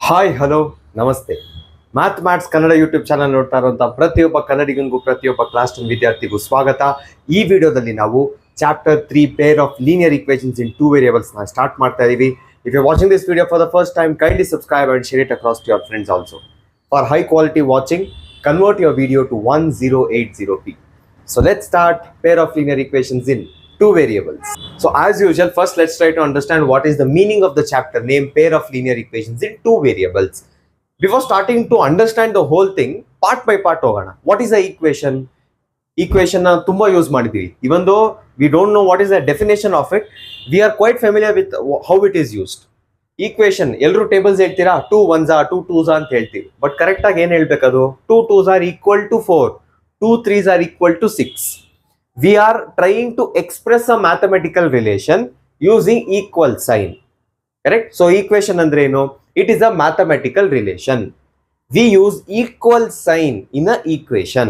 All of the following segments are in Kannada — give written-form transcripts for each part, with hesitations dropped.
ಹಾಯ್ ಹಲೋ ನಮಸ್ತೆ. ಮ್ಯಾಥ್ಸ್ ಕನ್ನಡ ಯೂಟ್ಯೂಬ್ ಚಾನಲ್ ನೋಡ್ತಾ ಇರುವಂಥ ಪ್ರತಿಯೊಬ್ಬ ಕನ್ನಡಿಗನಿಗೂ ಪ್ರತಿಯೊಬ್ಬ ಕ್ಲಾಸ್ ರೂಮ್ ವಿದ್ಯಾರ್ಥಿಗೂ ಸ್ವಾಗತ. ಈ ವಿಡಿಯೋದಲ್ಲಿ ನಾವು chapter 3 pair of linear equations in 2 variables ನ ಸ್ಟಾರ್ಟ್ ಮಾಡ್ತಾ ಇದೀವಿ. If you watching this video for the first time, kindly subscribe and share it across to your friends also. For high quality watching, convert your video to 1080p. So let's start pair of linear equations in 2 variables. So as usual, first let's try to understand what is the meaning of the chapter name pair of linear equations in 2 variables. Before starting to understand the whole thing, part by part hogana. What is the equation? Equation na tumba use ಮಾಡಿದೀವಿ. Even though we don't know what is the definition of it, we are quite familiar with how it is used. Equation ಎಲ್ಲರೂ ಟೇಬಲ್ಸ್ ಹೇಳ್ತೀರಾ, 2 1s are 2 2s ಅಂತ ಹೇಳ್ತೀವಿ. ಬಟ್ ಕರೆಕ್ಟ್ ಆಗಿ ಏನು ಹೇಳ್ಬೇಕದು? 2 2s are equal to 4, 2 3s are equal to 6. We are trying to express a mathematical relation using equal sign. Correct? So equation andre eno? It is a mathematical relation. We use equal sign in a equation.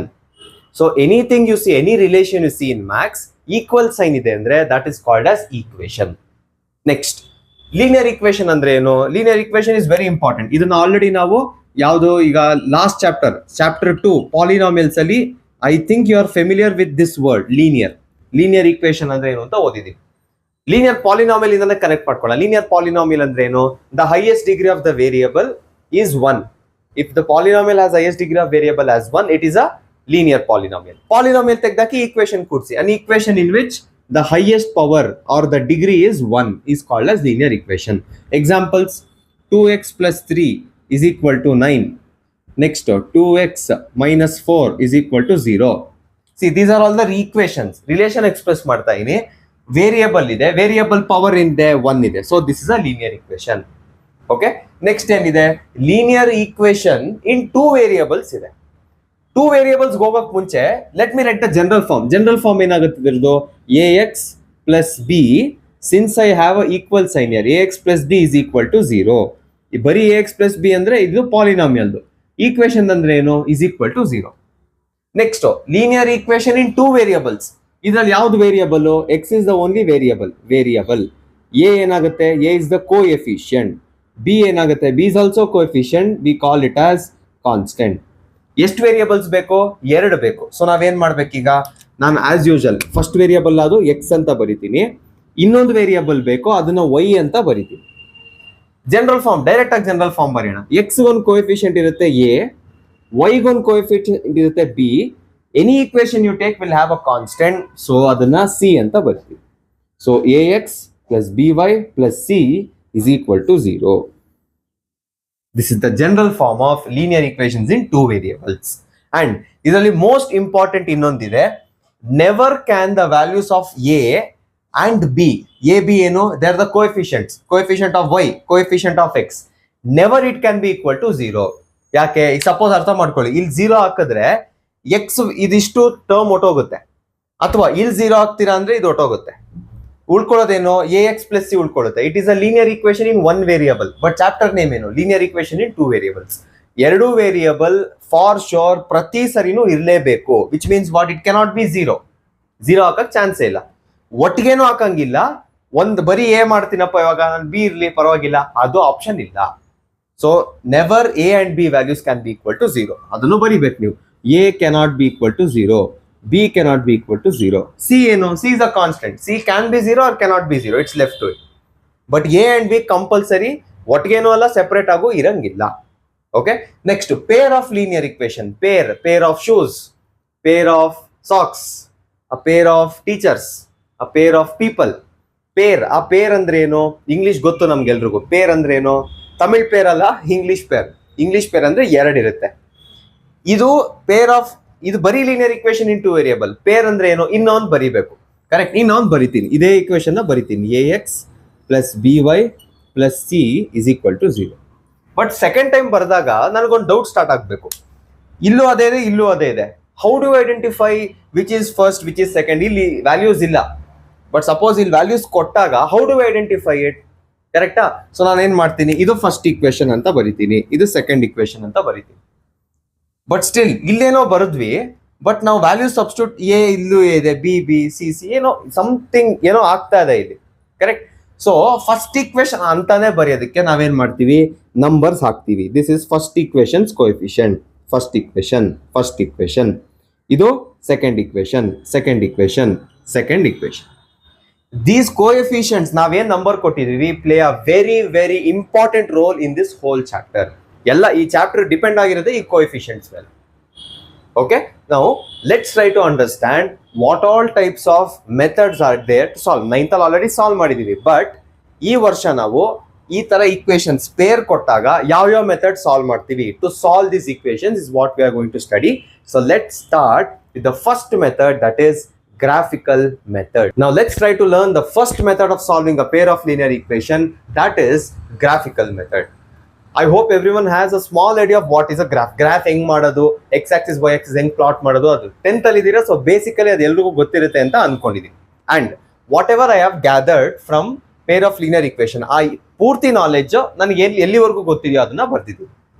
So anything you see, any relation you see in maths, equal sign ide andre that is called as equation. Next, linear equation andre eno? Linear equation is very important. Idanna already ನಾವು ಯಾವುದು ಈಗ ಲಾಸ್ಟ್ ಚಾಪ್ಟರ್ 2 ಪಾಲಿನಾಮಿಯಲ್ಸ್ ಅಲ್ಲಿ I think you are familiar with this word linear equation ಅಂದ್ರೆ ಏನು ಅಂತ ಓದಿದೀವಿ. linear polynomial ಇಂದ ಕನೆಕ್ಟ್ ಮಾಡ್ಕೊಳ್ಳೋಣ. linear polynomial ಅಂದ್ರೆ ಏನು? The highest degree of the variable is 1. If the polynomial has highest degree of variable as 1, it is a linear polynomial. Polynomial ತೆಗ್ದಾಕಿ equation ಕೂಡ್ಸಿ. An equation in which the highest power or the degree is 1 is called as linear equation. Examples: 2x plus 3 is equal to 9. Next, 2x minus 4 is equal to 0. See, these are all the equations. Relation express ಮಾಡ್ತಾ ಇದೀನಿ. Variable ಇದೆ, variable power ಇದೆ 1 ಇದೆ. So this is a linear equation. Okay. Next ಏನಿದೆ? Linear equation in 2 variables ಇದೆ. 2 variables ಹೋಗಕ್ಕೆ ಮುಂಚೆ let me write the general form. General form ಏನಾಗುತ್ತೆ ಇದ್ರದ್ದು? ax plus b, since I have a equal sign here, ax plus b is equal to 0. ಬರೀ ax plus b ಅಂದ್ರೆ ಇದು ಪಾಲಿನಾಮಿಯಲ್ದು. Equation ಅಂದ್ರೆ ಏನು? is equal to 0. Next, linear equation in 2 variables. ಇದರಲ್ಲಿ ಯಾವುದು variable? x is the only variable. a ಏನಾಗುತ್ತೆ? a is the coefficient. b ಏನಾಗುತ್ತೆ? b is also coefficient. We call it as constant. ಎಷ್ಟು ವೇರಿಯಬಲ್ಸ್ ಬೇಕು? 2 ಬೇಕು. ಸೊ ನಾವೇನ್ ಮಾಡ್ಬೇಕೀಗ? ನಾನು ಆಸ್ ಯೂಶುವಲ್ ಫಸ್ಟ್ ವೇರಿಯಬಲ್ ಅದು x ಅಂತ ಬರಿತೀನಿ. ಇನ್ನೊಂದು ವೇರಿಯಬಲ್ ಬೇಕು, ಅದನ್ನ y ಅಂತ ಬರಿತೀನಿ. ಜನರಲ್ ಫಾರ್ಮ್, ಡೈರೆಕ್ಟ್ ಆಗಿ ಜನರಲ್ ಫಾರ್ಮ್ ಬರೆಯೋಣ. ಎಕ್ಸ್ ಒಂದು ಕೋಎಫಿಷಿಯಂಟ್ ಇರುತ್ತೆ ಎ, ವೈ ಒಂದು ಕೋಎಫಿಷಿಯಂಟ್ ಇರುತ್ತೆ b. Any equation you take will have a constant, so ಅದನ್ನ ಸಿ ಅಂತ ಬರ್ತೀವಿ. So a x plus b y plus c is equal to 0. This is the general form of linear equations in 2 variables. And ಇದರಲ್ಲಿ ಮೋಸ್ಟ್ ಇಂಪಾರ್ಟೆಂಟ್ ಇನ್ನೊಂದಿದೆ. Never can the values of a and b, a b ಏನು? they are the coefficients. coefficient of y, coefficient of x, never it can be equal to 0. ಯಾಕೆ? ಈಗ ಸಪೋಸ್ ಅರ್ಥ ಮಾಡ್ಕೊಳ್ಳಿ, ಇಲ್ಲಿ 0 ಹಾಕಿದ್ರೆ x ಇದಿಷ್ಟು ಟರ್ಮ್ ಹೊಟ್ಟೋಗುತ್ತೆ, ಅಥವಾ ಇಲ್ಲಿ 0 ಹಾಕ್ತೀರಾ ಅಂದ್ರೆ ಇದು ಹೊಟ್ಟೋಗುತ್ತೆ. ಉಳ್ಕೊಳ್ಳೋದೇನು? ax plus c ಉಳ್ಕೊಳ್ಳುತ್ತೆ. It is a linear equation in 1 variable. But chapter name ಏನು? Linear equation in 2 variables. 2 variable for sure ಪ್ರತಿ ಸರಿನೂ ಇರಲೇಬೇಕು. Which means what? It cannot be 0 ಹಾಕಕ್ ಚಾನ್ಸೇ ಇಲ್ಲ. ಒಟ್ಟಿಗೇನು ಹಾಕಂಗಿಲ್ಲ. ಒಂದು ಬರೀ ಎ ಮಾಡ್ತೀನಪ್ಪ, ಇವಾಗ ನಾನು ಬಿ ಇರ್ಲಿ ಪರವಾಗಿಲ್ಲ, ಅದು ಆಪ್ಷನ್ ಇಲ್ಲ. So never a and b values can be equal to 0. ಅದನ್ನು ಬರಿಬೇಕು ನೀವು. A cannot be equal to 0, b cannot be equal to 0. C ಏನು? C is a constant. C can be 0 or cannot be 0. It's left to it. But a and b compulsory, ಒಟ್ಟಿಗೇನು ಅಲ್ಲ, ಸೆಪರೇಟ್ ಆಗು ಇರಂಗಿಲ್ಲ. Okay. Next, pair of linear equation. Pair of shoes, pair of socks, a pair of teachers, a pair of people. ಆ ಪೇರ್ ಅಂದ್ರೆ ಏನು? ಇಂಗ್ಲಿಷ್ ಗೊತ್ತು ನಮ್ಗೆಲ್ರಿಗೂ. ಪೇರ್ ಅಂದ್ರೆ ಏನು? ತಮಿಳ್ ಪೇರ್ ಅಲ್ಲ, ಇಂಗ್ಲಿಷ್ ಪೇರ್ ಅಂದ್ರೆ 2 ಇರುತ್ತೆ. ಇದು ಪೇರ್ ಆಫ್, ಇದು ಬರೀ ಲೀನಿಯರ್ ಇಕ್ವೇಶನ್ ಇನ್ 2 ವೇರಿಯಬಲ್. ಪೇರ್ ಅಂದ್ರೆ ಏನು? ಇನ್ನೊಂದು ಬರಿಬೇಕು. ಕರೆಕ್ಟ್. ಇನ್ನೊಂದು ಬರಿತೀನಿ, ಇದೇ ಇಕ್ವೇಶನ್ ಬರಿತೀನಿ. A x plus b y plus c is equal to 0. But second time ಬರೆದಾಗ ನನಗೊಂದು ಡೌಟ್ ಸ್ಟಾರ್ಟ್ ಆಗ್ಬೇಕು. ಇಲ್ಲೂ ಅದೇ ಇದೆ, ಇಲ್ಲೂ ಅದೇ ಇದೆ. How do identify which is first, which is second? ಇಲ್ಲಿ ವ್ಯಾಲ್ಯೂಸ್ ಇಲ್ಲ. ಬಟ್ ಸಪೋಸ್ ಇಲ್ಲಿ ವ್ಯಾಲ್ಯೂಸ್ ಕೊಟ್ಟಾಗ ಹೌ ಡು ಐಡೆಂಟಿಫೈ ಇಟ್? ಕರೆಕ್ಟಾ? ಸೊ ನಾನು ಏನ್ ಮಾಡ್ತೀನಿ, ಇದು ಫಸ್ಟ್ ಇಕ್ವೇಶನ್ ಅಂತ ಬರಿತೀನಿ, ಇದು ಸೆಕೆಂಡ್ ಇಕ್ವೇಶನ್ ಅಂತ ಬರಿತೀನಿ. ಬಟ್ ಸ್ಟಿಲ್ ಇಲ್ಲೇನೋ ಬರದ್ವಿ, ಬಟ್ ನಾವು ವ್ಯಾಲ್ಯೂಸ್ ಸಬ್ಸ್ಟಿಟ್ಯೂಟ್, ಎ ಇಲ್ಲೂ ಇದೆ, ಬಿ ಬಿ ಸಿ ಸಿ ಏನೋ ಸಮಥಿಂಗ್ ಏನೋ ಆಗ್ತಾ ಇದೆ ಇಲ್ಲಿ. ಕರೆಕ್ಟ್. ಸೊ ಫಸ್ಟ್ ಈಕ್ವೇಶನ್ ಅಂತಾನೆ ಬರೆಯೋದಕ್ಕೆ ನಾವೇನ್ ಮಾಡ್ತೀವಿ, ನಂಬರ್ಸ್ ಹಾಕ್ತೀವಿ. This is first equations coefficient. First equation, ಇದು second equation, second equation. These coefficients ನಾವೇನ್ ನಂಬರ್ ಕೊಟ್ಟಿದೀವಿ play a very very important role in this whole chapter. ಎಲ್ಲ ಈ ಚಾಪ್ಟರ್ ಡಿಪೆಂಡ್ ಆಗಿರೋದೇ ಈ ಕೋಎಫಿಷಿಯಂಟ್ಸ್ ಮೇಲೆ. ಓಕೆ, ನಾವು let's try to understand what all types of methods are there to solve. ನೈನ್ತಲ್ಲಿ ಆಲ್ರೆಡಿ ಸಾಲ್ವ್ ಮಾಡಿದೀವಿ, ಬಟ್ ಈ ವರ್ಷ ನಾವು ಈ ತರ ಈಕ್ವೇಶನ್ಸ್ ಪೇರ್ ಕೊಟ್ಟಾಗ ಯಾವ ಮೆಥಡ್ ಸಾಲ್ವ್ ಮಾಡ್ತೀವಿ. To solve this equations is what we are going to study. So let's start with the first method, that is graphical method. Now let's try to learn the first method of solving a pair of linear equation, that is graphical method. I hope everyone has a small idea of what is a graph. Graph ಹೆಂಗ್ ಮಾಡೋದು, x axis y axis ಹೆಂಗ್ ಪ್ಲಾಟ್ ಮಾಡೋದು, ಅದು 10th ಅಲ್ಲಿ ಇದೀರಾ. ಸೊ ಬೇಸಿಕಲಿ ಅದು ಎಲ್ರಿಗೂ ಗೊತ್ತಿರುತ್ತೆ ಅಂತ ಅನ್ಕೊಂಡಿದ್ದೀನಿ. And whatever I have gathered from pair of linear equation, ಆ ಪೂರ್ತಿ ನಾಲೆಡ್ಜ್ ನನಗೆ ಎಲ್ಲಿವರೆಗೂ ಗೊತ್ತಿದೆಯೋ ಅದನ್ನ ಬರ್ತಿದ್ದೀನಿ.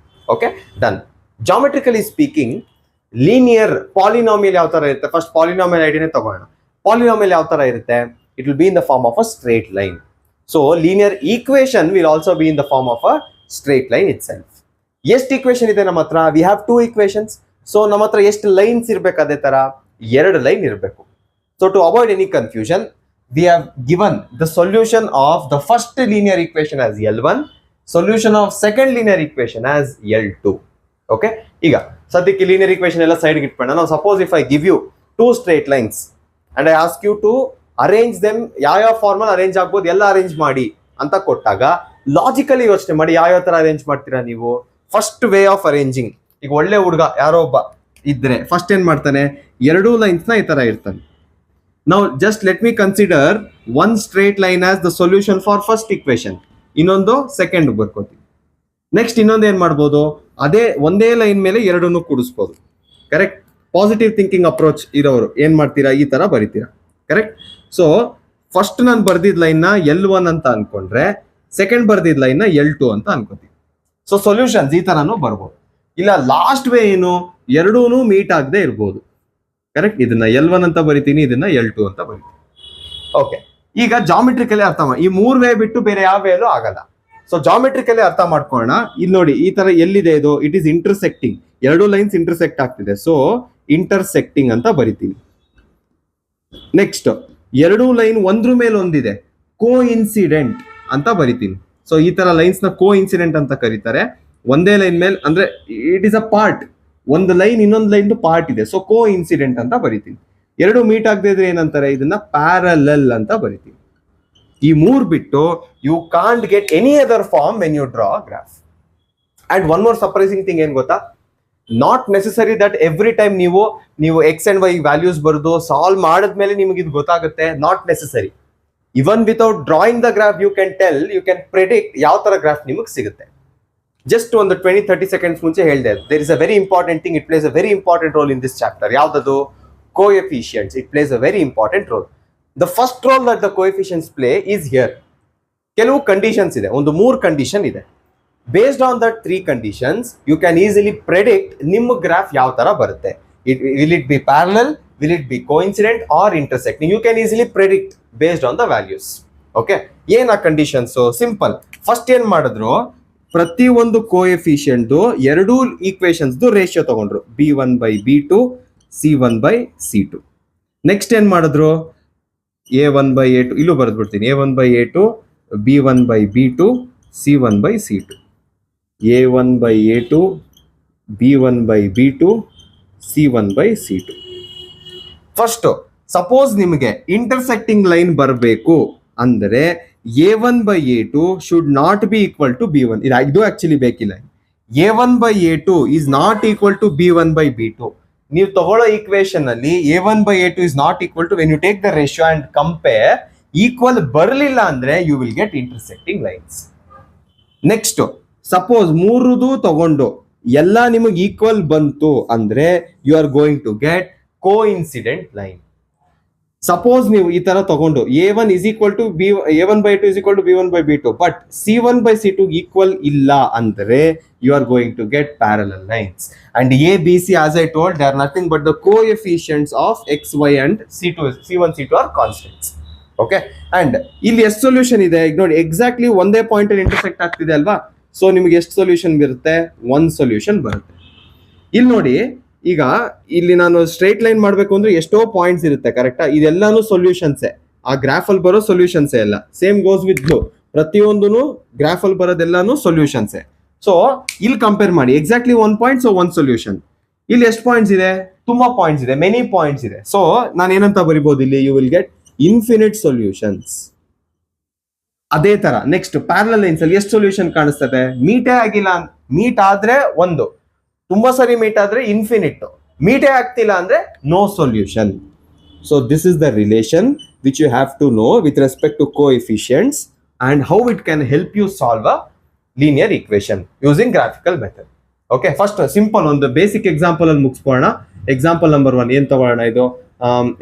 Okay, done. Geometrically speaking, linear polynomial ಯಾವ ತರ ಇರುತ್ತೆ, ಫಸ್ಟ್ ಪಾಲಿನಾಮಿಯಲ್ ಐಡಿಯಾನೇ ತಗೋಣ. ಪಾಲಿನಾಮಿಯಲ್ ಯಾವ ತರ ಇರುತ್ತೆ, it will be in the form of a straight line. So linear equation will also be in the form of a straight line itself. ಎಷ್ಟು ಈಕ್ವೇಶನ್ ಇದೆ ನಮ್ಮ ಹತ್ರ, ವಿ ಹ್ಯಾವ್ 2 ಈಕ್ವೇಶನ್ಸ್. ಸೊ ನಮ್ಮ ಹತ್ರ ಎಷ್ಟು ಲೈನ್ಸ್ ಇರ್ಬೇಕು, ಅದೇ ತರ 2 ಲೈನ್ ಇರಬೇಕು. So to avoid any confusion, we have given the solution of the first linear equation as L1, solution of second linear equation as L2. Okay, ಈಗ ಸದ್ಯಕ್ಕೆ ಲೀನಿಯರ್ ಈಕ್ವೇಶನ್ ಎಲ್ಲ ಸೈಡ್ಗೆ ಇಟ್ಬೇಡ. ನಾವು suppose if I give you 2 straight lines and I ask you to arrange them, ಯಾವ ಫಾರ್ಮಲ್ ಅರೇಂಜ್ ಆಗ್ಬೋದು, ಎಲ್ಲ ಅರೇಂಜ್ ಮಾಡಿ ಅಂತ ಕೊಟ್ಟಾಗ ಲಾಜಿಕಲಿ ಯೋಚನೆ ಮಾಡಿ ಯಾವ ತರ ಅರೇಂಜ್ ಮಾಡ್ತೀರಾ ನೀವು. ಫಸ್ಟ್ ವೇ ಆಫ್ ಅರೇಂಜಿಂಗ್, ಈಗ ಒಳ್ಳೆ ಹುಡುಗ ಯಾರೋ ಒಬ್ಬ ಇದ್ರೆ ಫಸ್ಟ್ ಏನ್ ಮಾಡ್ತಾನೆ, 2 ಲೈನ್ಸ್ ನ ಈ ತರ ಇರ್ತಾನೆ. ನಾವು just let me consider 1 straight line as the solution for first equation, ಇನ್ನೊಂದು ಸೆಕೆಂಡ್ ಬರ್ಕೋತೀವಿ. ನೆಕ್ಸ್ಟ್ ಇನ್ನೊಂದು ಏನ್ ಮಾಡ್ಬೋದು, ಅದೇ ಒಂದೇ ಲೈನ್ ಮೇಲೆ 2 ಕೂಡಿಸ್ಬೋದು. ಕರೆಕ್ಟ್. ಪಾಸಿಟಿವ್ ಥಿಂಕಿಂಗ್ ಅಪ್ರೋಚ್ ಇರೋರು ಏನ್ ಮಾಡ್ತೀರಾ, ಈ ತರ ಬರೀತೀರಾ. ಕರೆಕ್ಟ್. ಸೊ ಫಸ್ಟ್ ನಾನು ಬರ್ದಿದ್ ಲೈನ್ ನ L1 ಅಂತ ಅನ್ಕೊಂಡ್ರೆ, ಸೆಕೆಂಡ್ ಬರ್ದಿದ್ ಲೈನ್ ನ L2 ಅಂತ ಅನ್ಕೋತೀವಿ. ಸೊ ಸೊಲ್ಯೂಷನ್ಸ್ ಈ ತರಾನು ಬರ್ಬೋದು. ಇಲ್ಲ ಲಾಸ್ಟ್ ವೇ ಏನು, 2 ಮೀಟ್ ಆಗದೆ ಇರ್ಬೋದು. ಕರೆಕ್ಟ್. ಇದನ್ನ L1 ಅಂತ ಬರಿತೀನಿ, ಇದನ್ನ L2 ಅಂತ ಬರಿತೀನಿ. ಓಕೆ, ಈಗ ಜಾಮೆಟ್ರಿಕಲಿ ಅರ್ಥ ಮಾಡಿ, ಈ 3 ವೇ ಬಿಟ್ಟು ಬೇರೆ ಯಾವ ವೇಲೂ ಆಗಲ್ಲ. ಸೊ ಜಾಮೆಟ್ರಿಕಲಿ ಅರ್ಥ ಮಾಡ್ಕೊಳ್ಳೋಣ. ಇಲ್ಲಿ ನೋಡಿ, ಈ ತರ ಎಲ್ಲಿದೆ ಇದು, it is intersecting. 2 lines intersect ಆಗ್ತಿದೆ, ಸೊ ಇಂಟರ್ಸೆಕ್ಟಿಂಗ್ ಅಂತ ಬರಿತೀನಿ. ನೆಕ್ಸ್ಟ್ 2 ಲೈನ್ ಒಂದ್ರ ಮೇಲೆ ಒಂದಿದೆ, ಕೋ ಇನ್ಸಿಡೆಂಟ್ ಅಂತ ಬರಿತೀನಿ. ಸೊ ಈ ತರ ಲೈನ್ಸ್ ನ ಕೋ ಇನ್ಸಿಡೆಂಟ್ ಅಂತ ಕರೀತಾರೆ. ಒಂದೇ ಲೈನ್ ಮೇಲೆ ಅಂದ್ರೆ ಇಟ್ ಇಸ್ ಅ ಪಾರ್ಟ್, ಒಂದು ಲೈನ್ ಇನ್ನೊಂದು ಲೈನ್ ಪಾರ್ಟ್ ಇದೆ, ಸೊ ಕೋ ಇನ್ಸಿಡೆಂಟ್ ಅಂತ ಬರಿತೀನಿ. 2 ಮೀಟ್ ಆಗದೆ ಇದ್ರೆ ಏನಂತಾರೆ, ಇದನ್ನ ಪ್ಯಾರಲಲ್ ಅಂತ ಬರಿತೀನಿ. ಈ 3 ಬಿಟ್ಟು you can't get any other form when you draw graph. And one more surprising thing ಏನ್ ಗೊತ್ತಾ, not necessary that every time ನೀವು ಎಕ್ಸ್ ಅಂಡ್ ವೈ ವ್ಯಾಲ್ಯೂಸ್ ಬರೆದು ಸಾಲ್ವ್ ಮಾಡಿದ್ಮೇಲೆ ನಿಮಗೆ ಇದು ಗೊತ್ತಾಗುತ್ತೆ. Not necessary. Even without drawing the graph you can predict ಯಾವ ತರ ಗ್ರಾಫ್ ನಿಮಗೆ ಸಿಗುತ್ತೆ. ಜಸ್ಟ್ ಒಂದು 20-30 ಸೆಕೆಂಡ್ಸ್ ಮುಂಚೆ ಹೇಳಿದೆ, there is a very important thing, it plays a very important role in this chapter. ಯಾವ್ದದು, coefficients. It plays a very important role. The first role that the coefficients play is here. ಕೆಲವು ಕಂಡೀಷನ್ಸ್ ಇದೆ, ಒಂದು 3 ಕಂಡೀಷನ್ ಇದೆ. Based on that 3 conditions you can easily predict ನಿಮ್ಮ ಗ್ರಾಫ್ ಯಾವ ತರ ಬರುತ್ತೆ. Will it be parallel, will it be coincident or intersecting. You can easily predict based on the values. Okay, ಏನ್ ಆ ಕಂಡೀಷನ್ಸ್? ಸಿಂಪಲ್. ಫಸ್ಟ್ ಏನ್ ಮಾಡಿದ್ರು, ಪ್ರತಿ ಒಂದು ಕೋಎಫಿಷಿಯಂಟ್ 2 ಈಕ್ವೇಶನ್ಸ್ ರೇಷಿಯೋ ತಗೊಂಡ್ರು, B1/B2, C1/C2. ನೆಕ್ಸ್ಟ್ ಏನ್ ಮಾಡಿದ್ರು, A1/A2, ಇಲ್ಲೂ ಬರೆದ್ಬಿಡ್ತೀನಿ, A1/A2, B1/B2, C1/C2. A1/A2, B1/B2, C1/C2. First suppose ನಿಮಗೆ ಇಂಟರ್ಸೆಕ್ಟಿಂಗ್ ಲೈನ್ ಬರಬೇಕು ಅಂದ್ರೆ A1/A2 should not be equal to B1. ಇದು ಆಕ್ಚುಲಿ ಬೇಕಿಲ್ಲ. A1/A2 is not equal to B1/B2. ನೀವು ತಗೊಳ್ಳೋ ಈಕ್ವೇಶನ್ ಅಲ್ಲಿ A1/A2 is not equal to, when you take the ratio and compare, equal ಬರಲಿಲ್ಲ ಅಂದ್ರೆ you will get intersecting lines. Next suppose 3 ತಗೊಂಡು ಎಲ್ಲ ನಿಮಗೆ ಈಕ್ವಲ್ ಬಂತು ಅಂದ್ರೆ you are going to get coincident line. Suppose ನೀವು ಈ ತರ ತಗೊಂಡು A1 is equal to A1/2 is equal to B1/B2, but C1/C2 equal ಇಲ್ಲ ಅಂದ್ರೆ you are going to get parallel lines. And A, B, C, as I told, they are nothing but the coefficients of X, Y and C1, C2 are constants. Okay, and ಇಲ್ಲಿ ಎಷ್ಟು ಸೊಲ್ಯೂಷನ್ ಇದೆ ಈಗ ನೋಡಿ, ಎಕ್ಸಾಕ್ಟ್ಲಿ ಒಂದೇ ಪಾಯಿಂಟ್ ಅಲ್ಲಿ ಇಂಟರ್ಸೆಕ್ಟ್ ಆಗ್ತಿದೆ ಅಲ್ವಾ. ಸೊ ನಿಮ್ಗೆ ಎಷ್ಟು ಸೊಲ್ಯೂಷನ್ ಬರುತ್ತೆ, ಒಂದು ಸೊಲ್ಯೂಷನ್ ಬರುತ್ತೆ. ಇಲ್ಲಿ ನೋಡಿ, ಈಗ ಇಲ್ಲಿ ನಾನು ಸ್ಟ್ರೈಟ್ ಲೈನ್ ಮಾಡ್ಬೇಕು ಅಂದ್ರೆ ಎಷ್ಟೋ ಪಾಯಿಂಟ್ಸ್ ಇರುತ್ತೆ, ಕರೆಕ್ಟಾ? ಇದೆಲ್ಲಾನು ಸೊಲ್ಯೂಷನ್ಸೇ, ಆ ಗ್ರಾಫ್ ಅಲ್ಲಿ ಬರೋ ಸೊಲ್ಯೂಷನ್ಸೇ ಎಲ್ಲ. ಸೇಮ್ ಗೋಸ್ ವಿತ್ ಬ್ಲೂ, ಪ್ರತಿಯೊಂದು ಗ್ರಾಫ್ ಅಲ್ಲಿ ಬರೋದೆಲ್ಲಾನು ಸೊಲ್ಯೂಷನ್ಸೇ. ಸೊ ಇಲ್ಲಿ ಕಂಪೇರ್ ಮಾಡಿ, ಎಕ್ಸಾಕ್ಟ್ಲಿ 1 ಪಾಯಿಂಟ್, ಸೊ 1 ಸೊಲ್ಯೂಷನ್. ಇಲ್ಲಿ ಎಷ್ಟು ಪಾಯಿಂಟ್ಸ್ ಇದೆ, ತುಂಬಾ ಪಾಯಿಂಟ್ಸ್ ಇದೆ, ಮೆನಿ ಪಾಯಿಂಟ್ಸ್ ಇದೆ. ಸೊ ನಾನು ಏನಂತ ಬರಿಬಹುದು ಇಲ್ಲಿ, you will get infinite solutions. ಅದೇ ತರ ನೆಕ್ಸ್ಟ್ ಪ್ಯಾರಲಲ್ ಲೈನ್ಸ್ ಅಲ್ಲಿ ಎಷ್ಟು ಸೊಲ್ಯೂಷನ್ ಕಾಣಿಸ್ತದೆ, ಮೀಟೇ ಆಗಿಲ್ಲ, ಮೀಟ್ ಆದ್ರೆ ಒಂದು, ತುಂಬಾ ಸರಿ ಮೀಟ್ ಆದ್ರೆ ಇನ್ಫಿನಿಟ್, ಮೀಟೇ ಆಗ್ತಿಲ್ಲ ಅಂದ್ರೆ no solution. So this is the relation which you have to know with respect to coefficients and how it can help you solve a linear equation using graphical method. Okay, first simple ಒಂದು ಬೇಸಿಕ್ ಎಕ್ಸಾಂಪಲ್ ಅಲ್ಲಿ ಮುಗಿಸ್ಕೊಳ್ಳೋಣ. ಎಕ್ಸಾಂಪಲ್ ನಂಬರ್ 1 ಏನ್ ತಗೊಳ್ಳೋಣ, ಇದು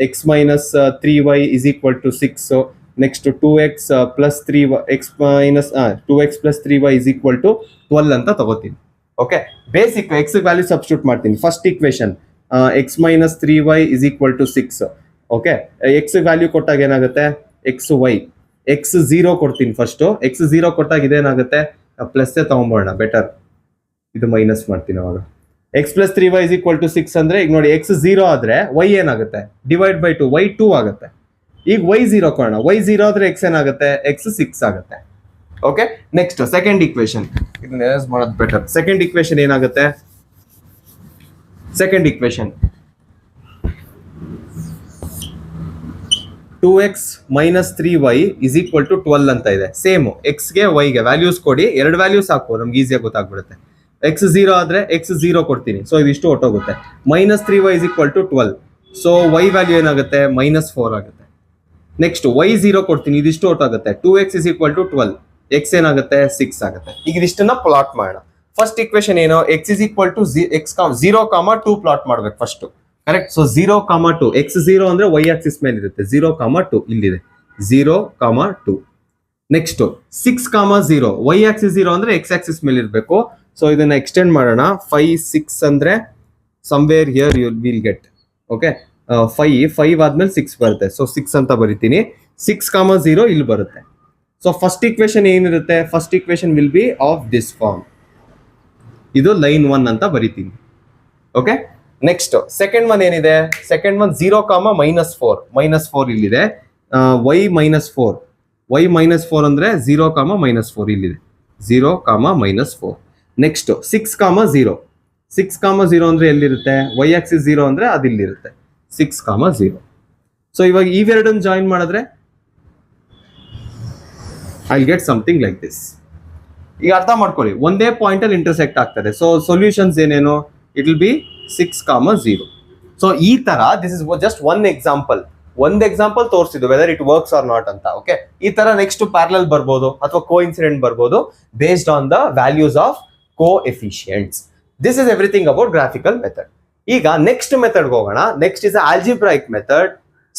x minus 3y is equal to 6. Next 2x plus 3y, x minus 2x plus 3y is equal to 12 ಅಂತ ತಗೋತೀನಿ. Okay, basic x value substitute ಮಾಡ್ತೀನಿ. First equation x minus 3y is equal to 6. Okay, x value ಕೊಟ್ಟಾಗ ಏನಾಗುತ್ತೆ, xy, x 0 ಕೊಡ್ತೀನಿ ಫಸ್ಟ್. x 0 ಕೊಟ್ಟಾಗ ಇದೇನಾಗುತ್ತೆ, ಪ್ಲಸ್ ತಗೊಂಬೋಣ, ಬೆಟರ್. ಇದು ಮೈನಸ್ ಮಾಡ್ತೀನಿ ಅವಾಗ. x plus 3y is equal to 6 ಅಂದ್ರೆ ಈಗ ನೋಡಿ, x 0 ಆದ್ರೆ y ಏನಾಗುತ್ತೆ, ಡಿವೈಡ್ ಬೈ 2, y 2 ಆಗುತ್ತೆ. ಈಗ y 0 ಕೊಡೋಣ, y 0 ಆದ್ರೆ x ಏನಾಗುತ್ತೆ, x 6 ಆಗುತ್ತೆ. ಓಕೆ, ನೆಕ್ಸ್ಟ್ ಸೆಕೆಂಡ್ ಇಕ್ವೇಶನ್, ಇದನ್ನ ಯೂಸ್ ಮಾಡೋದು ಬೆಟರ್. ಸೆಕೆಂಡ್ ಇಕ್ವೇಶನ್ ಏನಾಗುತ್ತೆ, second equation 2x minus 3y is equal to 12 ಅಂತ ಇದೆ. ಸೇಮ್ x ಗೆ y ಗೆ ವ್ಯಾಲ್ಯೂಸ್ ಕೊಡಿ, ಎರಡು ವ್ಯಾಲ್ಯೂಸ್ ಹಾಕು, ನಮ್ಗೆ ಈಸಿಯಾಗಿ ಗೊತ್ತಾಗ್ಬಿಡುತ್ತೆ. x 0 ಆದ್ರೆ x 0 ಕೊಡ್ತೀನಿ, ಸೊ ಇದಿಷ್ಟು ಹೊಟ್ಟೋಗುತ್ತೆ. Minus 3y is equal to 12, ಸೊ y ವ್ಯಾಲ್ಯೂ ಏನಾಗುತ್ತೆ, -4 ಆಗುತ್ತೆ. ನೆಕ್ಸ್ಟ್ y 0 ಕೊಡ್ತೀನಿ, ಇದಿಷ್ಟು ಹೊಟ್ಟೋಗುತ್ತೆ. 2x is equal to 12, x ಏನಾಗುತ್ತೆ, 6 ಆಗುತ್ತೆ. ಈಗ ಇದಿಷ್ಟನ್ನ ಪ್ಲಾಟ್ ಮಾಡೋಣ. ಫಸ್ಟ್ ಇಕ್ವೇಶನ್ ಏನು, x is equal to 0, 2 plot ಮಾಡ್ಬೇಕು ಫಸ್ಟ್, ಕರೆಕ್ಟ್. ಸೊ 0, 2, x 0 ಅಂದ್ರೆ y ಆಕ್ಸಿಸ್ ಮೇಲೆ ಇರುತ್ತೆ, 0, 2 ಇಲ್ಲಿದೆ, 0, 2. ನೆಕ್ಸ್ಟ್ 6, 0, y ಆಕ್ಸಿಸ್ 0 ಅಂದ್ರೆ x ಆಕ್ಸಿಸ್ ಮೇಲೆ ಇರಬೇಕು. ಸೊ ಇದನ್ನ ಎಕ್ಸ್ಟೆಂಡ್ ಮಾಡೋಣ. 5, 6 ಅಂದ್ರೆ somewhere here you will get. Okay, 5 ಆದ್ಮೇಲೆ 6 ಬರುತ್ತೆ, ಸೊ 6 ಅಂತ ಬರಿತೀನಿ. 6, 0 ಇಲ್ಲಿ ಬರುತ್ತೆ. ಸೊ ಫಸ್ಟ್ ಇಕ್ವೇಶನ್ ಏನಿರುತ್ತೆ, first equation will be of this form. ಇದು ಲೈನ್ 1 ಅಂತ ಬರಿತೀನಿ. ಓಕೆ, ನೆಕ್ಸ್ಟ್ ಸೆಕೆಂಡ್ ಒನ್ ಏನಿದೆ, ಸೆಕೆಂಡ್ ಒನ್ 0, -4 ಇಲ್ಲಿದೆ. y -4, y -4 ಅಂದ್ರೆ 0, -4 ಇಲ್ಲಿದೆ, 0, -4. ನೆಕ್ಸ್ಟ್ 6, 0, 6, 0 ಅಂದ್ರೆ ಎಲ್ಲಿರುತ್ತೆ, y ಆಕ್ಸಿಸ್ 0 ಅಂದ್ರೆ ಅದಿಲ್ಲಿರುತ್ತೆ, 6, 0. ಸೊ ಇವಾಗ ಇವೆರಡನ್ನು ಜಾಯಿನ್ ಮಾಡಿದ್ರೆ I get something like this. ಈಗ ಅರ್ಥ ಮಾಡ್ಕೊಳ್ಳಿ, ಒಂದೇ ಪಾಯಿಂಟ್ ಅಲ್ಲಿ ಇಂಟರ್ಸೆಕ್ಟ್ ಆಗ್ತದೆ. ಸೊ ಸೊಲ್ಯೂಷನ್ಸ್ ಏನೇನು, ಇಟ್ ವಿಲ್ ಬಿ 6, 0. ಸೊ ಈ ತರ, this is just one example, ಒಂದ್ ಎಕ್ಸಾಂಪಲ್ ತೋರಿಸಿದ್ದು whether it works or not ಅಂತ. ಓಕೆ, ಈ ತರ ನೆಕ್ಸ್ಟ್ ಪ್ಯಾರಲಲ್ ಬರ್ಬೋದು ಅಥವಾ ಕೋ ಇನ್ಸಿಡೆಂಟ್ ಬರ್ಬೋದು based on the values of coefficients. This is everything about graphical method. ಈಗ ನೆಕ್ಸ್ಟ್ ಮೆಥಡ್ ಹೋಗೋಣ. Next is algebraic method.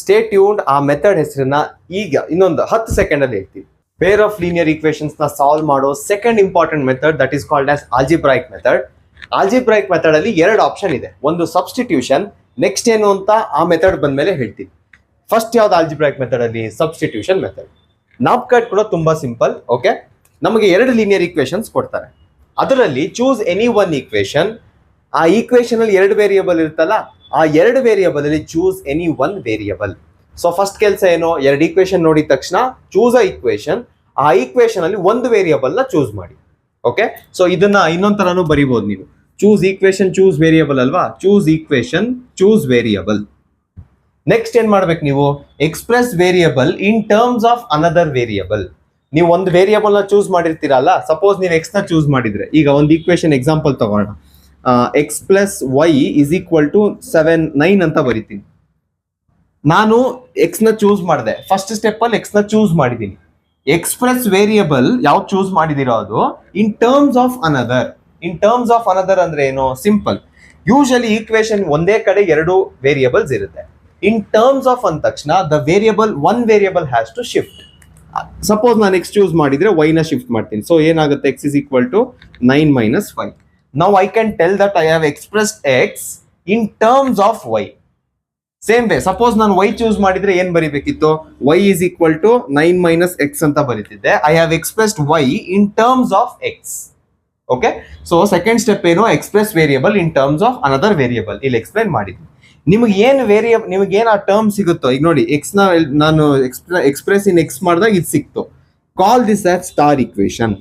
Stay tuned. ಆ ಮೆಥಡ್ ಹೆಸರನ್ನ ಈಗ ಇನ್ನೊಂದು 10 ಸೆಕೆಂಡ್ ಅಲ್ಲಿ ಹೇಳ್ತೀವಿ. ಪೇರ್ ಆಫ್ ಲೀನಿಯರ್ ಈಕ್ವೇಶನ್ಸ್ ನ ಸಾಲ್ವ್ ಮಾಡೋ second important method, that is called as algebraic method. Algebraic method ಅಲ್ಲಿ 2 ಆಪ್ಷನ್ ಇದೆ, ಒಂದು ಸಬ್ಸ್ಟಿಟ್ಯೂಷನ್, ನೆಕ್ಸ್ಟ್ ಏನು ಅಂತ ಆ ಮೆಥಡ್ ಬಂದ್ಮೇಲೆ ಹೇಳ್ತೀನಿ. ಫಸ್ಟ್ ಯಾವ್ದು ಆಲ್ಜಿಬ್ರಾಯಿಕ್ ಮೆಥಡ್ ಅಲ್ಲಿ, ಸಬ್ಸ್ಟಿಟ್ಯೂಷನ್ ಮೆಥಡ್. ನಾಪ್ಕಟ್ ಕೂಡ ತುಂಬಾ ಸಿಂಪಲ್. ಓಕೆ, ನಮಗೆ 2 ಲೀನಿಯರ್ ಈಕ್ವೇಶನ್ಸ್ ಕೊಡ್ತಾರೆ, ಅದರಲ್ಲಿ ಚೂಸ್ ಎನಿ ಒನ್ ಈಕ್ವೇಶನ್. ಆ ಈಕ್ವೇಶನ್ ಅಲ್ಲಿ 2 ವೇರಿಯಬಲ್ ಇರುತ್ತಲ್ಲ, ಆ 2 ವೇರಿಯಬಲ್ ಅಲ್ಲಿ choose any one variable. So first ಕೆಲಸ ಏನು, 2 ಈಕ್ವೇಶನ್ ನೋಡಿದ ತಕ್ಷಣ ಚೂಸ್ ಅ ಈಕ್ವೇಶನ್, ಆ ಈಕ್ವೇಶನ್ ಅಲ್ಲಿ ಒಂದು ವೇರಿಯಬಲ್ ನ ಚೂಸ್ ಮಾಡಿ. ಓಕೆ, ಸೊ ಇದನ್ನ ಇನ್ನೊಂದ್ ತರಾನು ಬರಿಬಹುದು ನೀವು. ಚೂಸ್ ಈಕ್ವೇಶನ್, ಚೂಸ್ ವೇರಿಯಬಲ್ ಅಲ್ವಾ, choose equation, choose variable. Next ಏನ್ ಮಾಡ್ಬೇಕು ನೀವು, express variable in terms of another variable. ನೀವು ಒಂದು ವೇರಿಯಬಲ್ ನ ಚೂಸ್ ಮಾಡಿರ್ತೀರಲ್ಲ, ಸಪೋಸ್ ನೀವು ಎಕ್ಸ್ ನ ಚೂಸ್ ಮಾಡಿದ್ರೆ, ಈಗ ಒಂದು ಈಕ್ವೇಶನ್ ಎಕ್ಸಾಂಪಲ್ ತಗೋಣ. x plus y is equal to 7, 9 ಅಂತ ಬರಿತೀನಿ. ನಾನು ಎಕ್ಸ್ ನ ಚೂಸ್ ಮಾಡಿದೆ, ಫಸ್ಟ್ ಸ್ಟೆಪ್ ಅಲ್ಲಿ ಎಕ್ಸ್ ನ ಚೂಸ್ ಮಾಡಿದ್ದೀನಿ. ಎಕ್ಸ್ಪ್ರೆಸ್ ವೇರಿಯಬಲ್ ಯಾವ್ದು ಚೂಸ್ ಮಾಡಿದಿರೋ ಅದು ಇನ್ terms of another. In terms of another ಅಂದ್ರೆ ಏನು, ಸಿಂಪಲ್. ಯೂಶಲಿ ಈಕ್ವೇಶನ್ ಒಂದೇ ಕಡೆ 2 ವೇರಿಯಬಲ್ಸ್ ಇರುತ್ತೆ. ಇನ್ ಟರ್ಮ್ಸ್ ಆಫ್ ಅಂದ ತಕ್ಷಣ the variable, one variable has to shift. Suppose ನಾನು ಎಕ್ಸ್ ಚೂಸ್ ಮಾಡಿದ್ರೆ y ನ ಶಿಫ್ಟ್ ಮಾಡ್ತೀನಿ. ಸೊ ಏನಾಗುತ್ತೆ, x is equal to 9 - 5. Now I can tell that I have expressed x in terms of y. Same way suppose ನಾನು y ಚೂಸ್ ಮಾಡಿದ್ರೆ ಏನ್ ಬರಿಬೇಕಿತ್ತು, y is equal to 9 - x ಅಂತ ಬರೀತಿದ್ದೆ. I have expressed y in terms of x. Okay, so second step ಏನು, express variable in terms of another variable. ಇಲ್ಲಿ ಎಕ್ಸ್ಪ್ಲೈನ್ ಮಾಡಿದ್ವಿ. ನಿಮಗೆ ಏನು ವೇರಿಯಬಲ್, ನಿಮಗೆ ಏನು ಆ ಟರ್ಮ್ ಸಿಗುತ್ತೋ, ಈಗ ನೋಡಿ ಎಕ್ಸ್ ನ ನಾನು ಎಕ್ಸ್ಪ್ರೆಸ್ ಇನ್ ಎಕ್ಸ್ ಮಾಡಿದಾಗ ಇದು ಸಿಕ್ತು. Call this as star equation.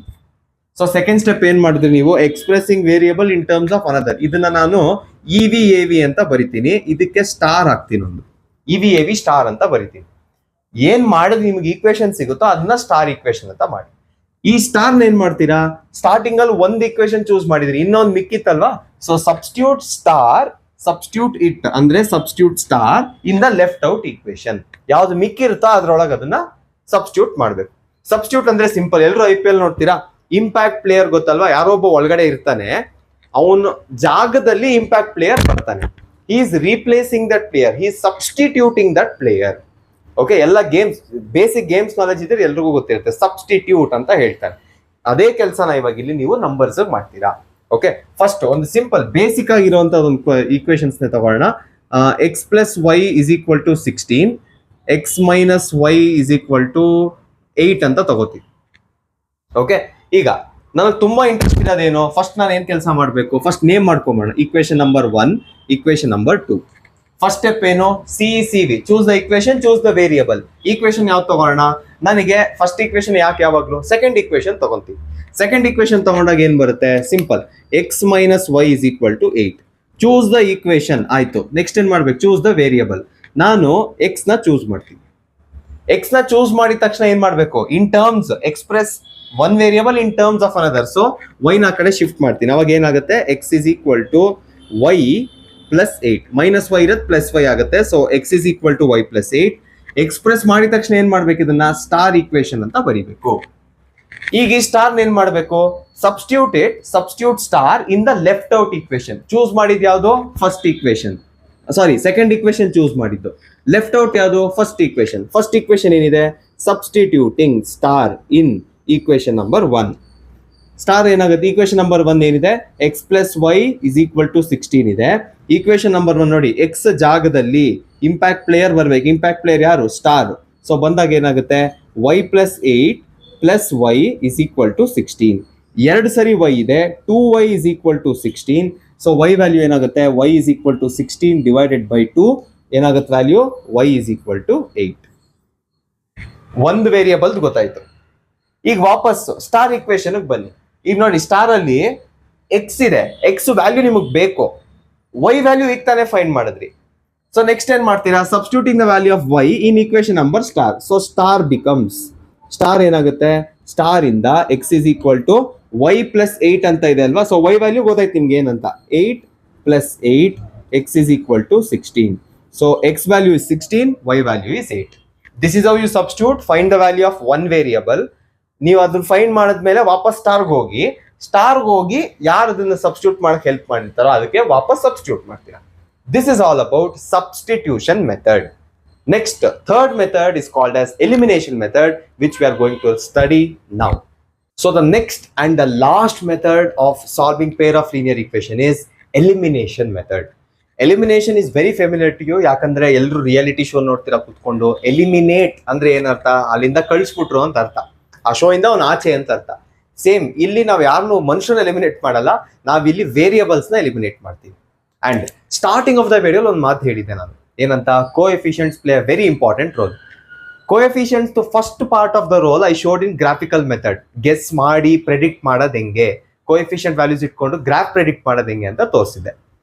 So second step ಏನ್ ಮಾಡಿದ್ರಿ ನೀವು, expressing variable in terms of another. ಇದನ್ನ ನಾನು EV ಅಂತ ಬರಿತೀನಿ, ಇದಕ್ಕೆ ಸ್ಟಾರ್ ಹಾಕ್ತೀನಿ, ಒಂದು EV ಸ್ಟಾರ್ ಅಂತ ಬರಿತೀನಿ. ಏನ್ ಮಾಡಿದ್ರೆ ನಿಮ್ಗೆ ಈಕ್ವೇಶನ್ ಸಿಗುತ್ತೋ ಅದನ್ನ ಸ್ಟಾರ್ ಈಕ್ವೇಶನ್ ಅಂತ ಮಾಡಿ. ಈ ಸ್ಟಾರ್ ಏನ್ ಮಾಡ್ತೀರಾ, ಸ್ಟಾರ್ಟಿಂಗ್ ಅಲ್ಲಿ ಒಂದು ಈಕ್ವೇಶನ್ ಚೂಸ್ ಮಾಡಿದ್ರಿ, ಇನ್ನೊಂದು ಮಿಕ್ಕಿತ್ತಲ್ವಾ. So substitute star, substitute it ಅಂದ್ರೆ substitute star in the left out equation. ಯಾವ್ದು ಮಿಕ್ಕಿರುತ್ತೋ ಅದ್ರೊಳಗೆ ಅದನ್ನ ಸಬ್ಸ್ಟಿಟ್ಯೂಟ್ ಮಾಡ್ಬೇಕು. ಸಬ್ಸ್ಟಿಟ್ಯೂಟ್ ಅಂದ್ರೆ ಸಿಂಪಲ್, ಎಲ್ಲರೂ IPL ನೋಡ್ತೀರಾ, ಇಂಪ್ಯಾಕ್ಟ್ ಪ್ಲೇಯರ್ ಗೊತ್ತಲ್ವಾ, ಯಾರೋ ಒಬ್ಬ ಒಳಗಡೆ ಇರ್ತಾನೆ, ಅವನು ಜಾಗದಲ್ಲಿ ಇಂಪ್ಯಾಕ್ಟ್ ಪ್ಲೇಯರ್ ಬರ್ತಾನೆ. He is replacing that player, he is substituting that player. Okay, ಎಲ್ಲ ಗೇಮ್ಸ್, ಬೇಸಿಕ್ ಗೇಮ್ಸ್ ನಾಲೆಜ್ ಇದ್ರೆ ಎಲ್ರಿಗೂ ಗೊತ್ತಿರುತ್ತೆ, ಸಬ್ಸ್ಟಿಟ್ಯೂಟ್ ಅಂತ ಹೇಳ್ತಾರೆ. ಅದೇ ಕೆಲಸನ ಇವಾಗ ಇಲ್ಲಿ ನೀವು ನಂಬರ್ಸ್ ಮಾಡ್ತೀರಾ. ಓಕೆ, ಫಸ್ಟ್ ಒಂದು ಸಿಂಪಲ್ ಬೇಸಿಕ್ ಆಗಿರುವಂತ ಒಂದು ಈಕ್ವೇಶನ್ಸ್ ತಗೊಳ್ಳೋಣ. x + y = 16, x - y = 8 ಅಂತ ತಗೋತೀವಿ. ಓಕೆ, ಈಗ ನನಗೆ ತುಂಬಾ ಇಂಟ್ರೆಸ್ಟ್ ಇರೋದೇನು, ಫಸ್ಟ್ ನಾನು ಏನ್ ಕೆಲಸ ಮಾಡಬೇಕು, ಫಸ್ಟ್ ನೇಮ್ ಮಾಡ್ಕೊಂಬೋಣ. Equation number 1, equation number 2. First step ಏನು, CECV, choose the equation, choose the variable. Equation ಯಾವ್ದು ತಗೋಣ, ನನಗೆ ಫಸ್ಟ್ ಈಕ್ವೇಶನ್ ಯಾಕೆ ಯಾವಾಗ್ಲೂ ಸೆಕೆಂಡ್ ಈಕ್ವೇಶನ್ ತಗೊಂತೀವಿ. ಸೆಕೆಂಡ್ ಈಕ್ವೇಶನ್ ತಗೊಂಡಾಗ ಏನ್ ಬರುತ್ತೆ, simple, x - y = 8. Choose the equation ಆಯ್ತು. ನೆಕ್ಸ್ಟ್ ಏನ್ ಮಾಡ್ಬೇಕು, ಚೂಸ್ ದ ವೇರಿಯಬಲ್. ನಾನು x ನ ಚೂಸ್ ಮಾಡ್ತೀನಿ. x ನ ಚೂಸ್ ಮಾಡಿದ ತಕ್ಷಣ ಏನ್ ಮಾಡ್ಬೇಕು, in terms express one variable in terms of another. So y ನ ಕಡೆ ಶಿಫ್ಟ್ ಮಾಡ್ತೀನಿ. ಅವಾಗ ಏನಾಗುತ್ತೆ, x = y + 8, -y ಇರೋದು +y ಆಗುತ್ತೆ. So x = y + 8. ಎಕ್ಸ್ಪ್ರೆಸ್ ಮಾಡಿದ ತಕ್ಷಣ ಏನ್ ಮಾಡ್ಬೇಕು, ಇದನ್ನ ಸ್ಟಾರ್ ಈಕ್ವೇಶನ್ ಅಂತ ಬರೀಬೇಕು. ಈಗ ಈ ಸ್ಟಾರ್ ಏನ್ ಮಾಡ್ಬೇಕು, substitute star in the left out equation. Choose ಮಾಡಿದ್ ಯಾವ್ದು, ಫಸ್ಟ್ ಈಕ್ವೇಶನ್, ಸಾರಿ ಸೆಕೆಂಡ್ ಈಕ್ವೇಶನ್ ಚೂಸ್ ಮಾಡಿದ್ದು. ಲೆಫ್ಟ್ ಔಟ್ ಯಾವುದು, ಫಸ್ಟ್ ಈಕ್ವೇಶನ್. ಫಸ್ಟ್ ಈಕ್ವೇಶನ್ ಏನಿದೆ, ಸಬ್ಸ್ಟಿಟ್ಯೂಟಿಂಗ್ ಸ್ಟಾರ್ ಇನ್ ಈಕ್ವೇಶನ್ ನಂಬರ್ 1. ಸ್ಟಾರ್ ಏನಾಗುತ್ತೆ, ಈಕ್ವೇಶನ್ ನಂಬರ್ 1 ಏನಿದೆ, x + y = 16 ಇದೆ. ಈಕ್ವೇಶನ್ ನಂಬರ್ 1 ನೋಡಿ, x ಜಾಗದಲ್ಲಿ ಇಂಪ್ಯಾಕ್ಟ್ ಪ್ಲೇಯರ್ ಬರ್ಬೇಕು. ಇಂಪ್ಯಾಕ್ಟ್ ಪ್ಲೇಯರ್ ಯಾರು, ಸ್ಟಾರ್. ಸೊ ಬಂದಾಗ ಏನಾಗುತ್ತೆ, y + 8 + y = 16. ಎರಡು ಸರಿ y ಇದೆ, 2y = 16. ಸೊ y ವ್ಯಾಲ್ಯೂ ಏನಾಗುತ್ತೆ, y = 16 / 2 ಏನಾಗುತ್ತೆ ವ್ಯಾಲ್ಯೂ, y = 8. ಒಂದು ವೇರಿಯಬಲ್ ಗೊತ್ತಾಯ್ತು. ಈಗ ವಾಪಸ್ ಸ್ಟಾರ್ ಈಕ್ವೇಶನ್ ಬನ್ನಿ. ಈಗ ನೋಡಿ, ಸ್ಟಾರ್ ಅಲ್ಲಿ x ಇದೆ, x ವ್ಯಾಲ್ಯೂ ನಿಮಗೆ ಬೇಕು, y ವ್ಯಾಲ್ಯೂ ಈಗ ತಾನೇ ಫೈಂಡ್ ಮಾಡಿದ್ರಿ. ಸೊ ನೆಕ್ಸ್ಟ್ ಏನ್ ಮಾಡ್ತೀರಾ, substituting the value of y in equation number star. So star becomes, star ಏನಾಗುತ್ತೆ, ಸ್ಟಾರ್ ಇಂದ x = y + 8 ಅಂತ ಇದೆ ಅಲ್ವಾ. ಸೊ y ವ್ಯಾಲ್ಯೂ ಗೊತ್ತಾಯ್ತು ನಿಮ್ಗೆ ಏನಂತ, 8 + 8, x = 16. So x value is 16, y value is 8. This is how you substitute, find the value of one variable. ನೀವು ಅದನ್ನ ಫೈಂಡ್ ಮಾಡಿದ್ಮೇಲೆ ವಾಪಸ್ ಸ್ಟಾರ್ಗೆ ಹೋಗಿ ಯಾರು ಅದನ್ನ ಸಬ್ಸ್ಟಿಟ್ಯೂಟ್ ಮಾಡಕ್ಕೆ ಹೆಲ್ಪ್ ಮಾಡಿರ್ತಾರೋ ಅದಕ್ಕೆ ವಾಪಸ್ ಸಬ್ಸ್ಟಿಟ್ಯೂಟ್ ಮಾಡ್ತೀರಾ. This is all about substitution method. Next, third method is called as elimination method, which we are going to study now. So the next and the last method of solving pair of linear equation is elimination method. Elimination is very familiar to you, ಯಾಕಂದ್ರೆ ಎಲ್ಲರೂ ರಿಯಾಲಿಟಿ ಶೋ ನೋಡ್ತೀರಾ ಕುತ್ಕೊಂಡು. ಎಲಿಮಿನೇಟ್ ಅಂದ್ರೆ ಏನರ್ಥ, ಅಲ್ಲಿಂದ ಕಳಿಸ್ಬಿಟ್ರು ಅಂತ ಅರ್ಥ, ಆ ಶೋ ಇಂದ ಅವ್ನು ಆಚೆ ಅಂತ ಅರ್ಥ. ಸೇಮ್ ಇಲ್ಲಿ ನಾವು ಯಾರನ್ನು ಮನುಷ್ಯನ ಎಲಿಮಿನೇಟ್ ಮಾಡಲ್ಲ, ನಾವಿಲ್ಲಿ ವೇರಿಯಬಲ್ಸ್ ನ ಎಲಿಮಿನೇಟ್ ಮಾಡ್ತೀವಿ. And starting of the video ಒಂದು ಮಾತು ಹೇಳಿದ್ದೆ ನಾನು, ಏನಂತ, coefficients play a very important roll. Coefficients first part of the role I showed in graphical method. Guess ಮಾಡಿ ಪ್ರೆಡಿಕ್ಟ್ ಮಾಡೋದು ಹೆಂಗೆ, ಕೋಎಫಿಷಿಯಂಟ್ ವ್ಯಾಲ್ಯೂಸ್ ಇಟ್ಕೊಂಡು ಗ್ರಾಫ್ ಪ್ರೆಡಿಕ್ಟ್ ಮಾಡೋದು ಹೆಂಗೆ ಅಂತ ತೋರಿಸಿದೆ.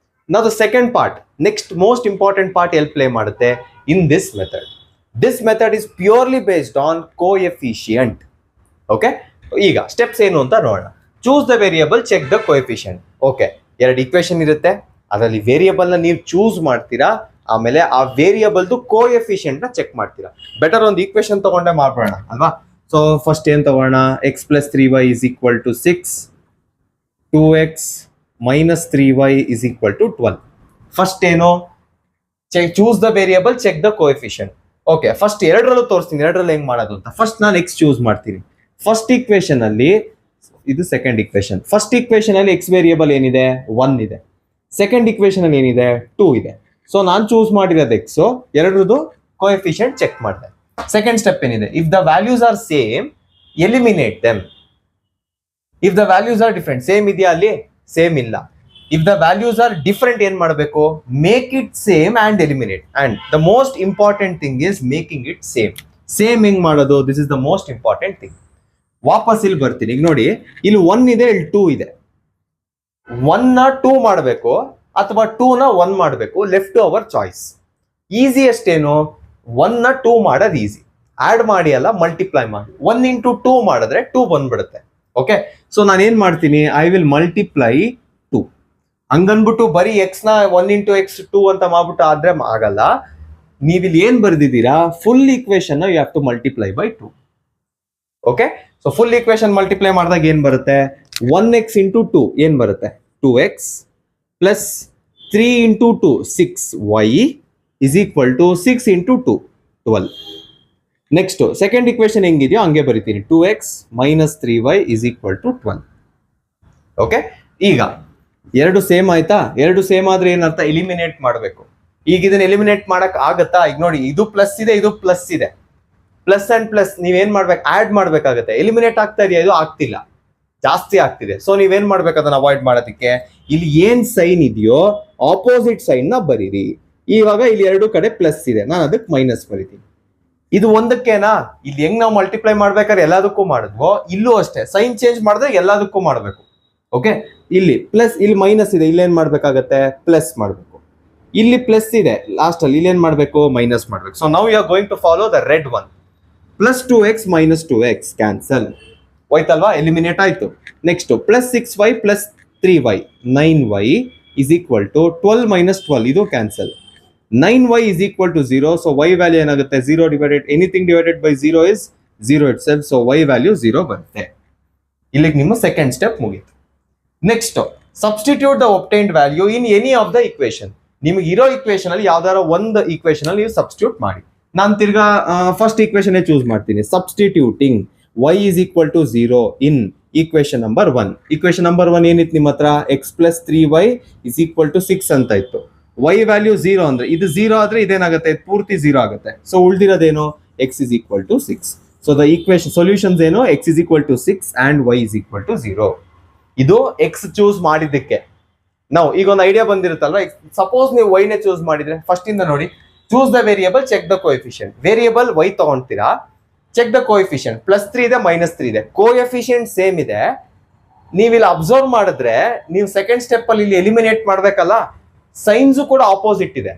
Now the second part, next most important part ಎಲ್ಲಿ ಪ್ಲೇ ಮಾಡುತ್ತೆ, in this method. This method is purely based on coefficient. Okay, ಈಗ ಸ್ಟೆಪ್ಸ್ ಏನು ಅಂತ ನೋಡೋಣ. Choose the variable, check the coefficient. Okay, ಎರಡು ಈಕ್ವೇಶನ್ ಇರುತ್ತೆ, ಅದರಲ್ಲಿ ವೇರಿಯಬಲ್ ನ ನೀವು ಚೂಸ್ ಮಾಡ್ತೀರಾ, ಆಮೇಲೆ ಆ ವೇರಿಯಬಲ್ದು ಕೋಎಫಿಷಿಯಂಟ್ ನ ಚೆಕ್ ಮಾಡ್ತೀರಾ. ಬೆಟರ್ ಒಂದು ಈಕ್ವೇಶನ್ ತಗೊಂಡೆ ಮಾಡ್ಬೋಣ ಅಲ್ವಾ. ಸೊ ಫಸ್ಟ್ ಏನ್ ತಗೋಣ, x + 3y = 6, 2x - 3y = 12. First ಏನು, choose the variable, check the coefficient. Okay, first ಎರಡರಲ್ಲೂ ತೋರಿಸ್ತೀನಿ, ಎರಡರಲ್ಲಿ ಹೆಂಗ್ ಮಾಡೋದು ಅಂತ. ಫಸ್ಟ್ ನಾನು x ಚೂಸ್ ಮಾಡ್ತೀನಿ. ಫಸ್ಟ್ ಈಕ್ವೇಶನ್ ಅಲ್ಲಿ, ಇದು ಸೆಕೆಂಡ್ ಈಕ್ವೇಶನ್. ಫಸ್ಟ್ ಈಕ್ವೇಶನ್ ಅಲ್ಲಿ x ವೇರಿಯಬಲ್ ಏನಿದೆ, 1 ಇದೆ. ಸೆಕೆಂಡ್ ಈಕ್ವೇಶನ್ ಅಲ್ಲಿ ಏನಿದೆ, 2 ಇದೆ. ಸೊ ನಾನು ಚೂಸ್ ಮಾಡಿರೋದು ಎಕ್ಸ್, ಎರಡರದು ಕೋಎಫಿಷಿಯಂಟ್ ಚೆಕ್ ಮಾಡಿದೆ. ಸೆಕೆಂಡ್ ಸ್ಟೆಪ್ ಏನಿದೆ, if the values are same eliminate them. If the values are different, same ಇದೆಯಾ ಅಲ್ಲಿ? ಸೇಮ್ ಇಲ್ಲ. If the values are different ಏನ್ ಮಾಡಬೇಕು? Make it same and eliminate. And the most important thing is making it same. Same ಹೆಂಗ್ ಮಾಡೋದು? This is the most important thing. ವಾಪಸ್ ಇಲ್ಲಿ ಬರ್ತೀನಿ. ಈಗ ನೋಡಿ, ಇಲ್ಲಿ 1 ಇದೆ, ಇಲ್ಲಿ 2 ಇದೆ. 1ನ 2 ಮಾಡಬೇಕು ಅಥವಾ 2ನ 1 ಮಾಡಬೇಕು, left to our choice. Easiest ಏನು? 1ನ 2 ಮಾಡೋದು ಈಸಿ. ಆಡ್ ಮಾಡಿ ಅಲ್ಲ, ಮಲ್ಟಿಪ್ಲೈ ಮಾಡಿ. 1 ಇಂಟು 2 ಮಾಡಿದ್ರೆ 2 ಬಂದ್ಬಿಡುತ್ತೆ. ಓಕೆ, ಸೊ ನಾನು ಏನ್ ಮಾಡ್ತೀನಿ, ಐ ವಿಲ್ ಮಲ್ಟಿಪ್ಲೈ 2. ಹಂಗನ್ಬಿಟ್ಟು ಬರೀ ಎಕ್ಸ್ ನ 1 ಇಂಟು ಎಕ್ಸ್ 2 ಅಂತ ಮಾಡ್ಬಿಟ್ಟು ಆದ್ರೆ ಆಗಲ್ಲ. ನೀವಿಲ್ಲಿ ಏನ್ ಬರ್ದಿದ್ದೀರಾ, full equation you have to multiply by 2. Okay, so full equation multiply ಮಾಡಿದಾಗ ಏನ್ ಬರುತ್ತೆ? 1x ಇಂಟು 2 ಏನ್ ಬರುತ್ತೆ? 2x plus 3 into 2 6y is equal to 6 into 2 12. Next second equation ಹೆಂಗಿದೆಯೋ ಹಂಗೆ ಬರಿತೀನಿ. 2x minus 3y is equal to 12. Okay, ಈಗ ಎರಡು ಸೇಮ್ ಆಯ್ತಾ? ಎರಡು ಸೇಮ್ ಆದ್ರೆ ಏನರ್ಥ? ಎಲಿಮಿನೇಟ್ ಮಾಡಬೇಕು. ಈಗ ಇದನ್ನ ಎಲಿಮಿನೇಟ್ ಮಾಡಕ್ ಆಗತ್ತಾ? ಈಗ ನೋಡಿ, ಇದು ಪ್ಲಸ್ ಇದೆ, ಇದು ಪ್ಲಸ್ ಇದೆ. ಪ್ಲಸ್ ಅಂಡ್ ಪ್ಲಸ್ ನೀವೇನ್ ಮಾಡ್ಬೇಕು? ಆಡ್ ಮಾಡ್ಬೇಕಾಗತ್ತೆ. ಎಲಿಮಿನೇಟ್ ಆಗ್ತಾ ಇದೆಯಾ? ಇದು ಆಗ್ತಿಲ್ಲ, ಜಾಸ್ತಿ ಆಗ್ತಿದೆ. ಸೊ ನೀವೇನ್ ಮಾಡ್ಬೇಕು ಅದನ್ನ ಅವಾಯ್ಡ್ ಮಾಡೋದಕ್ಕೆ? ಇಲ್ಲಿ ಏನ್ ಸೈನ್ ಇದೆಯೋ ಆಪೋಸಿಟ್ ಸೈನ್ ನ ಬರೀರಿ. ಇವಾಗ ಇಲ್ಲಿ ಎರಡು ಕಡೆ ಪ್ಲಸ್ ಇದೆ, ನಾನು ಅದಕ್ಕೆ ಮೈನಸ್ ಬರೀತೀನಿ. ಇದು ಒಂದಕ್ಕೇನಾ? ಇಲ್ಲಿ ಹೆಂಗ್ ನಾವು ಮಲ್ಟಿಪ್ಲೈ ಮಾಡ್ಬೇಕಾದ್ರೆ ಎಲ್ಲದಕ್ಕೂ ಮಾಡಿದ್ವೋ, ಇಲ್ಲೂ ಅಷ್ಟೇ ಸೈನ್ ಚೇಂಜ್ ಮಾಡಿದ್ರೆ ಎಲ್ಲದಕ್ಕೂ ಮಾಡ್ಬೇಕು. ಓಕೆ, ಇಲ್ಲಿ ಪ್ಲಸ್, ಇಲ್ಲಿ ಮೈನಸ್ ಇದೆ, ಇಲ್ಲೇನ್ ಮಾಡ್ಬೇಕಾಗತ್ತೆ? ಪ್ಲಸ್ ಮಾಡ್ಬೇಕು. ಇಲ್ಲಿ ಪ್ಲಸ್ ಇದೆ ಲಾಸ್ಟ್ ಅಲ್ಲಿ, ಇಲ್ಲೇನ್ ಮಾಡ್ಬೇಕು? ಮೈನಸ್ ಮಾಡ್ಬೇಕು. So now you are going to follow the red one. Plus 2x minus 2x cancel ಹೋಯ್ತಲ್ವಾ? ಎಲಿಮಿನೇಟ್ ಆಯ್ತು. Next plus 6y plus 3y 9y is equal to 12 minus 12, ಇದು cancel. 9y is equal to 0. So y value ಏನಾಗುತ್ತೆ? 0 divided, anything divided by 0 is 0 itself. So y value 0 ಬರುತ್ತೆ. ಇಲ್ಲಿಗೆ ನಿಮ್ಮ ಸೆಕೆಂಡ್ ಸ್ಟೆಪ್ ಮುಗೀತು. Next, substitute the obtained value in any of the equation. ನಿಮಗೆ ಇರೋ ಇಕ್ವೇಶನ್ ಅಲ್ಲಿ ಯಾವ್ದಾರ ಒಂದು ಇಕ್ವೇಶನ್ ಅಲ್ಲಿ ನೀವು ಸಬ್ಸ್ಟಿಟ್ಯೂಟ್ ಮಾಡಿ. ನಾನು ತಿರ್ಗಾ ಫಸ್ಟ್ ಇಕ್ವೇಶನ್ ಚೂಸ್ ಮಾಡ್ತೀನಿ. Substituting y is equal to 0 in equation number 1. equation number 1 ಏನಿತ್ತು ನಿಮ್ಮ ಹತ್ರ? x plus 3y is equal to 6 ಅಂತ ಇತ್ತು. y ವ್ಯಾಲ್ಯೂ 0 ಅಂದ್ರೆ ಇದು 0 ಆದ್ರೆ ಇದೇನಾಗುತ್ತೆ? ಪೂರ್ತಿ 0 ಆಗುತ್ತೆ. ಸೊ ಉಳಿದಿರೋದೇನು? x is equal to 6. So the equation solutions ಏನು? x is equal to 6 and y is equal to 0. ಇದು x ಚೂಸ್ ಮಾಡಿದ್ದಕ್ಕೆ. ನಾವು ಈಗ ಒಂದು ಐಡಿಯಾ ಬಂದಿರುತ್ತಲ್ವಾ, ಸಪೋಸ್ ನೀವು y ನೇ ಚೂಸ್ ಮಾಡಿದ್ರೆ ಫಸ್ಟ್ ಇಂದ ನೋಡಿ, choose the variable, check the coefficient. Variable y ತಗೊಂತೀರಾ, ಚೆಕ್ ದ ಕೋಎಫಿಷಿಯಂಟ್. ಪ್ಲಸ್ 3 ಇದೆ, ಮೈನಸ್ 3 ಇದೆ, ಕೋಎಫಿಷಿಯಂಟ್ ಸೇಮ್ ಇದೆ. ನೀವು ಇಲ್ಲಿ ಅಬ್ಸರ್ವ್ ಮಾಡಿದ್ರೆ, ನೀವು ಸೆಕೆಂಡ್ ಸ್ಟೆಪ್ ಅಲ್ಲಿ ಇಲ್ಲಿ ಎಲಿಮಿನೇಟ್ ಮಾಡ್ಬೇಕಲ್ಲ, ಸೈನ್ಸ್ ಕೂಡ ಆಪೋಸಿಟ್ ಇದೆ.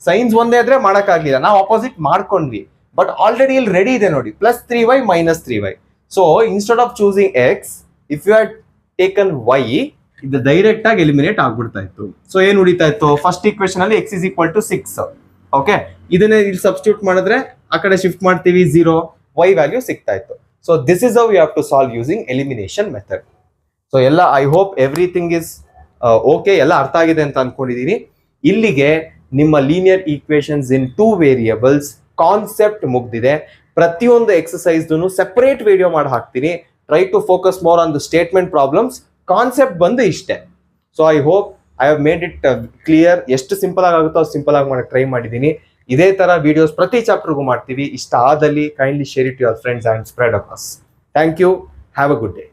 ಸೈನ್ಸ್ ಒಂದೇ ಆದ್ರೆ ಮಾಡಕ್ಕಾಗ್ಲಿಲ್ಲ, ನಾವು ಆಪೋಸಿಟ್ ಮಾಡ್ಕೊಂಡ್ವಿ. ಬಟ್ ಆಲ್ರೆಡಿ ಇಲ್ಲಿ ರೆಡಿ ಇದೆ ನೋಡಿ, plus 3y minus 3y. So instead of choosing x, if you had taken y, ಇದು ಡೈರೆಕ್ಟ್ ಆಗಿ ಎಲಿಮಿನೇಟ್ ಆಗ್ಬಿಡ್ತಾ ಇತ್ತು. ಸೊ ಏನ್ ಉಳಿತಾ ಇತ್ತು? ಫಸ್ಟ್ ಇಕ್ವೇಶನ್ ಅಲ್ಲಿ x is equal to 6. Okay, ಇದನ್ನೇ ಇಲ್ಲಿ ಸಬ್ಸ್ಟಿಟ್ಯೂಟ್ ಮಾಡಿದ್ರೆ ಆ ಕಡೆ ಶಿಫ್ಟ್ ಮಾಡ್ತೀವಿ, 0, y ವ್ಯಾಲ್ಯೂ ಸಿಗ್ತಾ ಇತ್ತು. So this is how you have to solve using elimination method. So ಎಲ್ಲ I hope everything is okay, ಎಲ್ಲ ಅರ್ಥ ಆಗಿದೆ ಅಂತ ಅನ್ಕೊಂಡಿದೀನಿ. ಇಲ್ಲಿಗೆ ನಿಮ್ಮ linear equations in 2 variables concept ಮುಗ್ದಿದೆ. ಪ್ರತಿಯೊಂದು ಎಕ್ಸಸೈಸ್ ಸೆಪರೇಟ್ ವಿಡಿಯೋ ಮಾಡಿ ಹಾಕ್ತೀನಿ. Try to focus more on the statement problems. Concept ಬಂದು ಇಷ್ಟೇ. So I hope I have made it clear. ಎಷ್ಟು ಸಿಂಪಲ್ ಆಗುತ್ತೋ ಅಷ್ಟು ಸಿಂಪಲ್ ಆಗಿ ಮಾಡಕ್ಕೆ ಟ್ರೈ ಮಾಡಿದ್ದೀನಿ. ಇದೇ ತರ ವಿಡಿಯೋಸ್ ಪ್ರತಿ ಚಾಪ್ಟರ್ಗೂ ಮಾಡ್ತೀವಿ. ಇಷ್ಟ ಆದಲ್ಲಿ kindly share it to your friends and spread across. Thank you. Have a good day.